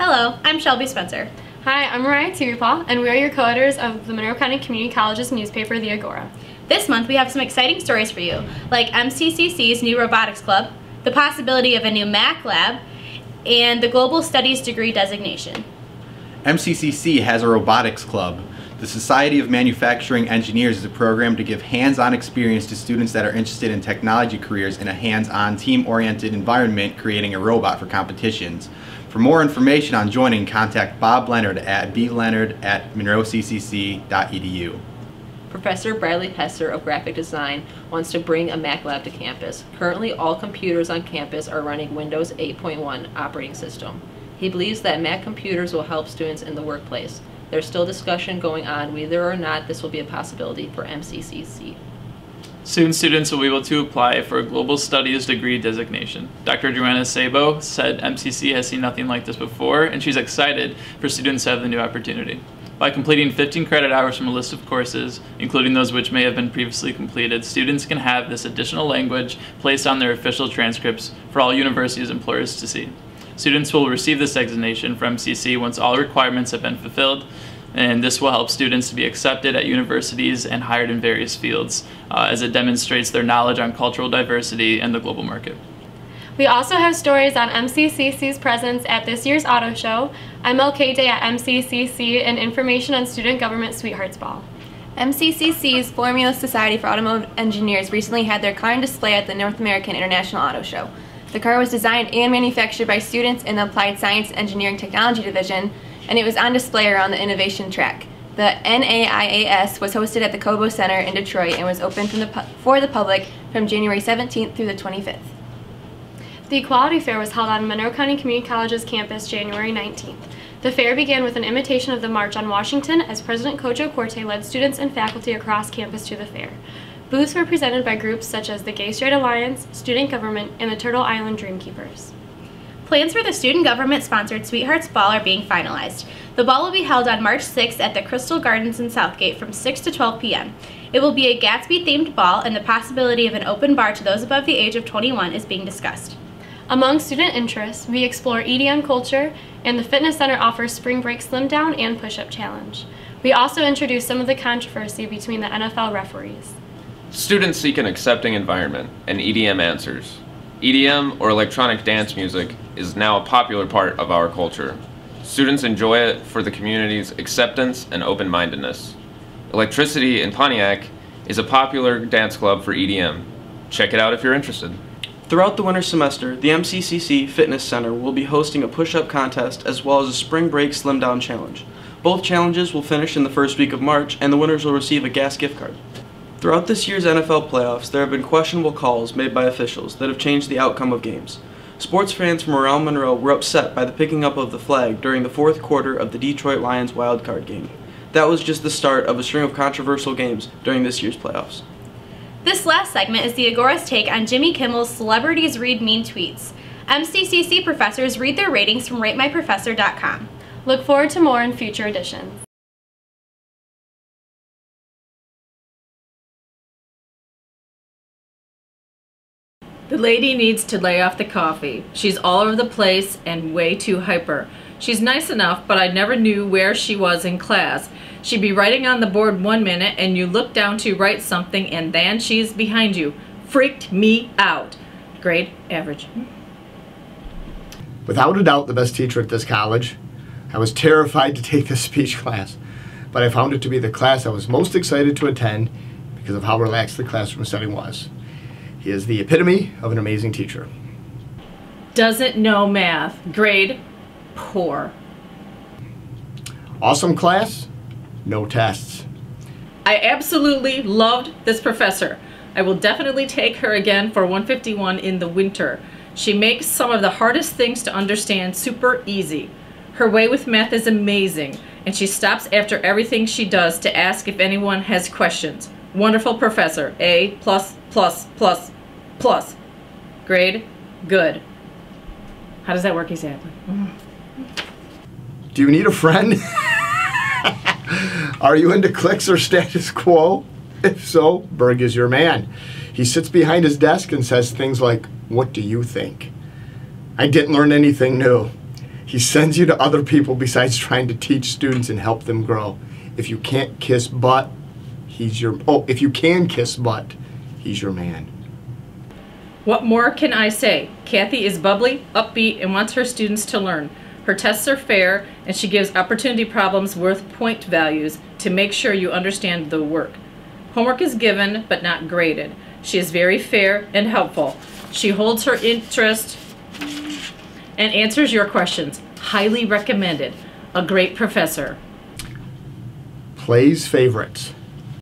Hello, I'm Shelby Spencer. Hi, I'm Mariah Tierpaw, and we are your co-editors of the Monroe County Community College's newspaper, The Agora. This month we have some exciting stories for you, like MCCC's new robotics club, the possibility of a new Mac lab, and the Global Studies degree designation. MCCC has a robotics club. The Society of Manufacturing Engineers is a program to give hands-on experience to students that are interested in technology careers in a hands-on, team-oriented environment, creating a robot for competitions. For more information on joining, contact Bob Leonard at bleonard@monroeccc.edu. Professor Bradley Hesser of Graphic Design wants to bring a Mac lab to campus. Currently, all computers on campus are running Windows 8.1 operating system. He believes that Mac computers will help students in the workplace. There's still discussion going on whether or not this will be a possibility for MCCC. Soon students will be able to apply for a Global Studies degree designation. Dr. Joanna Sabo said MCC has seen nothing like this before, and she's excited for students to have the new opportunity. By completing 15 credit hours from a list of courses, including those which may have been previously completed, students can have this additional language placed on their official transcripts for all universities' employers to see. Students will receive this designation from MCC once all requirements have been fulfilled, and this will help students to be accepted at universities and hired in various fields, as it demonstrates their knowledge on cultural diversity and the global market. We also have stories on MCCC's presence at this year's auto show, MLK Day at MCCC, and information on Student Government Sweethearts Ball. MCCC's Formula Society for Automotive Engineers recently had their car on display at the North American International Auto Show. The car was designed and manufactured by students in the Applied Science Engineering Technology Division, and it was on display around the innovation track. The NAIAS was hosted at the Cobo Center in Detroit and was open for the public from January 17th through the 25th. The Equality Fair was held on Monroe County Community College's campus January 19th. The fair began with an imitation of the March on Washington as President Kojo Corte led students and faculty across campus to the fair. Booths were presented by groups such as the Gay Straight Alliance, Student Government, and the Turtle Island Dreamkeepers. Plans for the Student Government-sponsored Sweethearts Ball are being finalized. The ball will be held on March 6th at the Crystal Gardens in Southgate from 6 to 12 p.m. It will be a Gatsby-themed ball, and the possibility of an open bar to those above the age of 21 is being discussed. Among student interests, we explore EDM culture, and the Fitness Center offers Spring Break Slim Down and Push-Up Challenge. We also introduce some of the controversy between the NFL referees. Students seek an accepting environment, and EDM answers. EDM, or electronic dance music, is now a popular part of our culture. Students enjoy it for the community's acceptance and open-mindedness. Electricity in Pontiac is a popular dance club for EDM. Check it out if you're interested. Throughout the winter semester, the MCCC Fitness Center will be hosting a push-up contest as well as a Spring Break Slim Down Challenge. Both challenges will finish in the first week of March, and the winners will receive a gas gift card. Throughout this year's NFL playoffs, there have been questionable calls made by officials that have changed the outcome of games. Sports fans from around Monroe were upset by the picking up of the flag during the fourth quarter of the Detroit Lions wildcard game. That was just the start of a string of controversial games during this year's playoffs. This last segment is the Agora's take on Jimmy Kimmel's Celebrities Read Mean Tweets. MCCC professors read their ratings from RateMyProfessor.com. Look forward to more in future editions. The lady needs to lay off the coffee. She's all over the place and way too hyper. She's nice enough, but I never knew where she was in class. She'd be writing on the board 1 minute and you look down to write something and then she's behind you. Freaked me out. Grade average. Without a doubt the best teacher at this college. I was terrified to take this speech class, but I found it to be the class I was most excited to attend because of how relaxed the classroom setting was. He is the epitome of an amazing teacher. Doesn't know math. Grade poor. Awesome class, no tests. I absolutely loved this professor. I will definitely take her again for 151 in the winter. She makes some of the hardest things to understand super easy. Her way with math is amazing, and she stops after everything she does to ask if anyone has questions. Wonderful professor. A+++++. Grade good. How does that work exactly? Do you need a friend? Are you into cliques or status quo? If so, Berg is your man. He sits behind his desk and says things like, "What do you think?" I didn't learn anything new. He sends you to other people besides trying to teach students and help them grow. If you can't kiss butt, he's your... Oh, if you can kiss butt, he's your man. What more can I say? Kathy is bubbly, upbeat, and wants her students to learn. Her tests are fair, and she gives opportunity problems worth point values to make sure you understand the work. Homework is given, but not graded. She is very fair and helpful. She holds her interest and answers your questions. Highly recommended. A great professor. Plays favorites.